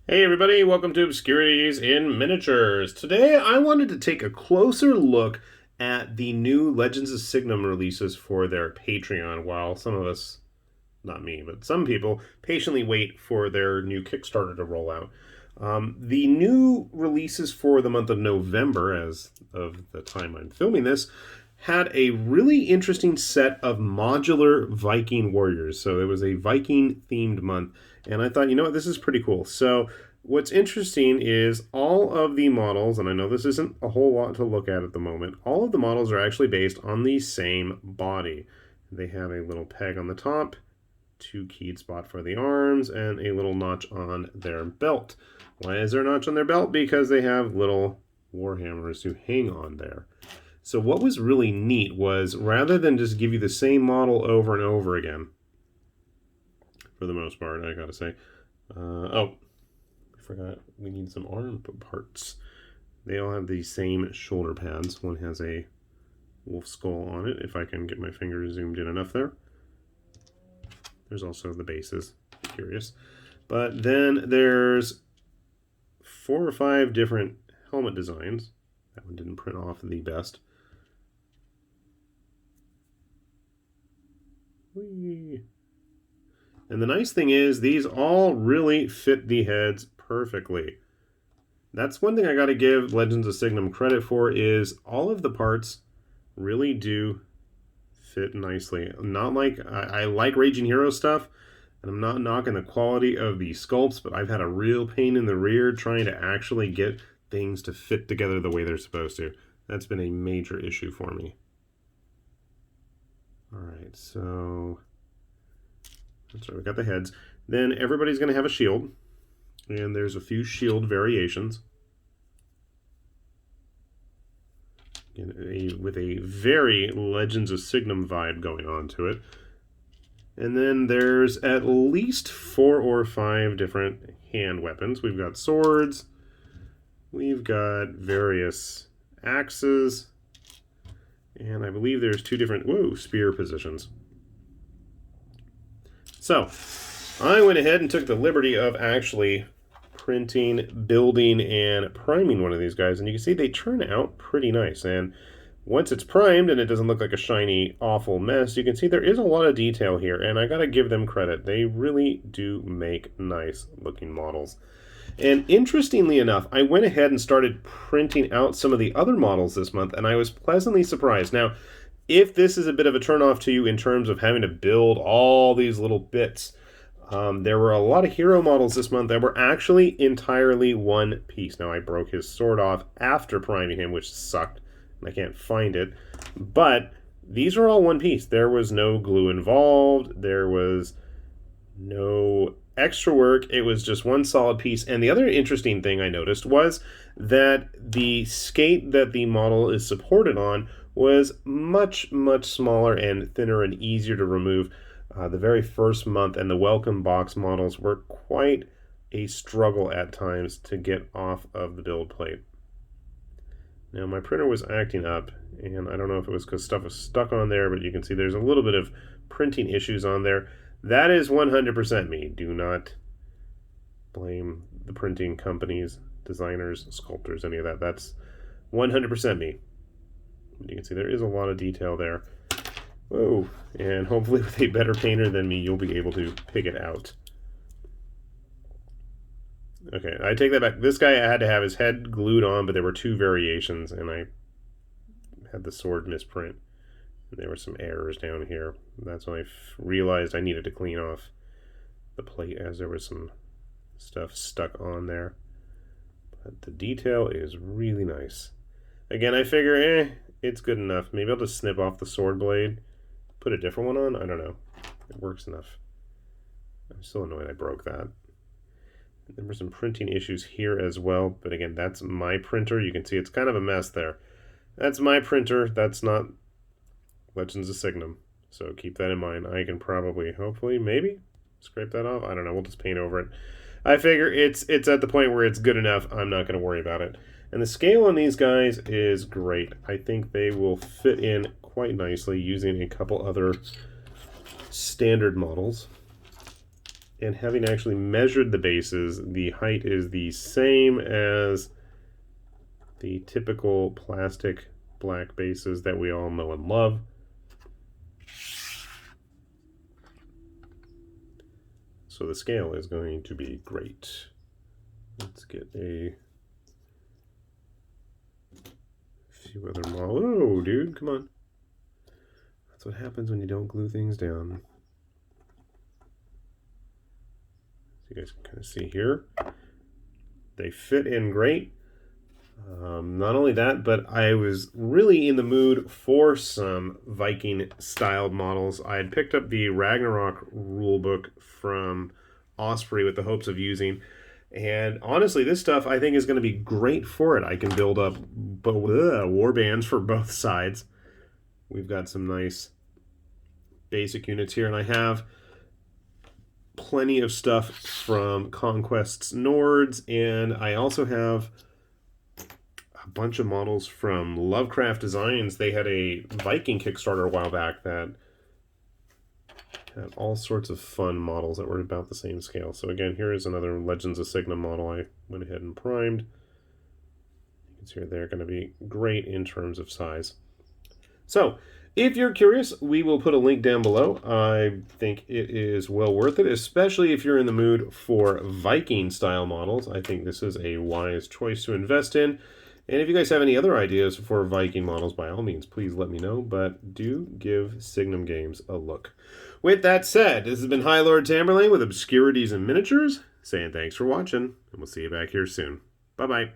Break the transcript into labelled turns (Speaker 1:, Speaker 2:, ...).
Speaker 1: Hey everybody, welcome to Obscurities in Miniatures. Today I wanted to take a closer look at the new Legends of Signum releases for their Patreon, while some of us, not me, but some people, patiently wait for their new Kickstarter to roll out. The new releases for the month of November, as of the time I'm filming this, had a really interesting set of modular Viking warriors. So it was a Viking themed month, and I thought, you know what, this is pretty cool. So what's interesting is all of the models, and I know this isn't a whole lot to look at the moment, all of the models are actually based on the same body. They have a little peg on the top, two keyed spot for the arms, and a little notch on their belt. Why is there a notch on their belt? Because they have little warhammers to hang on there. So what was really neat was, rather than just give you the same model over and over again, for the most part, I gotta say, I forgot we need some arm parts. They all have the same shoulder pads. One has a wolf skull on it, if I can get my finger zoomed in enough there. There's also the bases, curious. But then there's 4 or 5 different helmet designs. That one didn't print off the best. Whee. And the nice thing is, these all really fit the heads perfectly. That's one thing I got to give Legends of Signum credit for, is all of the parts really do fit nicely. Not like, I like Raging Hero stuff, and I'm not knocking the quality of the sculpts, but I've had a real pain in the rear trying to actually get things to fit together the way they're supposed to. That's been a major issue for me. Alright, so that's right, we got the heads. Then everybody's going to have a shield, and there's a few shield variations. With a very Legends of Signum vibe going on to it. And then there's at least 4 or 5 different hand weapons. We've got swords, we've got various axes, and I believe there's 2 different spear positions. So I went ahead and took the liberty of actually printing, building, and priming one of these guys, and you can see they turn out pretty nice. And once it's primed and it doesn't look like a shiny, awful mess, you can see there is a lot of detail here, and I gotta give them credit. They really do make nice looking models. And interestingly enough, I went ahead and started printing out some of the other models this month, and I was pleasantly surprised. Now, if this is a bit of a turnoff to you in terms of having to build all these little bits, there were a lot of hero models this month that were actually entirely one piece. Now, I broke his sword off after priming him, which sucked, and I can't find it. But these are all one piece. There was no glue involved. There was no extra work. It was just one solid piece. And the other interesting thing I noticed was that the skate that the model is supported on was much, much smaller and thinner and easier to remove. The very first month, and the welcome box models were quite a struggle at times to get off of the build plate. Now, my printer was acting up, and I don't know if it was because stuff was stuck on there, but you can see there's a little bit of printing issues on there. That is 100% me. Do not blame the printing companies, designers, sculptors, any of that. That's 100% me. You can see there is a lot of detail there. Whoa, and hopefully with a better painter than me, you'll be able to pick it out. Okay, I take that back. This guy, I had to have his head glued on, but there were 2 variations, and I had the sword misprint. And there were some errors down here. That's when I realized I needed to clean off the plate, as there was some stuff stuck on there. But the detail is really nice. Again, I figure, it's good enough. Maybe I'll just snip off the sword blade, put a different one on. I don't know. It works enough. I'm still annoyed I broke that. There were some printing issues here as well, but again, that's my printer. You can see it's kind of a mess there. That's my printer. That's not Legends of Signum. So keep that in mind. I can probably, hopefully, maybe scrape that off. I don't know. We'll just paint over it. I figure it's at the point where it's good enough. I'm not going to worry about it. And the scale on these guys is great. I think they will fit in quite nicely using a couple other standard models. And having actually measured the bases, the height is the same as the typical plastic black bases that we all know and love. So the scale is going to be great. Let's get a few other models. Oh, dude, come on. That's what happens when you don't glue things down. So you guys can kind of see here. They fit in great. Not only that, but I was really in the mood for some Viking-styled models. I had picked up the Ragnarok rulebook from Osprey with the hopes of using. And honestly, this stuff I think is going to be great for it. I can build up war bands for both sides. We've got some nice basic units here, and I have plenty of stuff from Conquest's Nords, and I also have a bunch of models from Lovecraft Designs. They had a Viking Kickstarter a while back that had all sorts of fun models that were about the same scale. So again, here is another Legends of Signum model I went ahead and primed. You can see they're going to be great in terms of size. So if you're curious, we will put a link down below. I think it is well worth it, especially if you're in the mood for Viking-style models. I think this is a wise choice to invest in. And if you guys have any other ideas for Viking models, by all means, please let me know. But do give Signum Games a look. With that said, this has been High Lord Tamberlane with Obscurities and Miniatures, saying thanks for watching, and we'll see you back here soon. Bye-bye.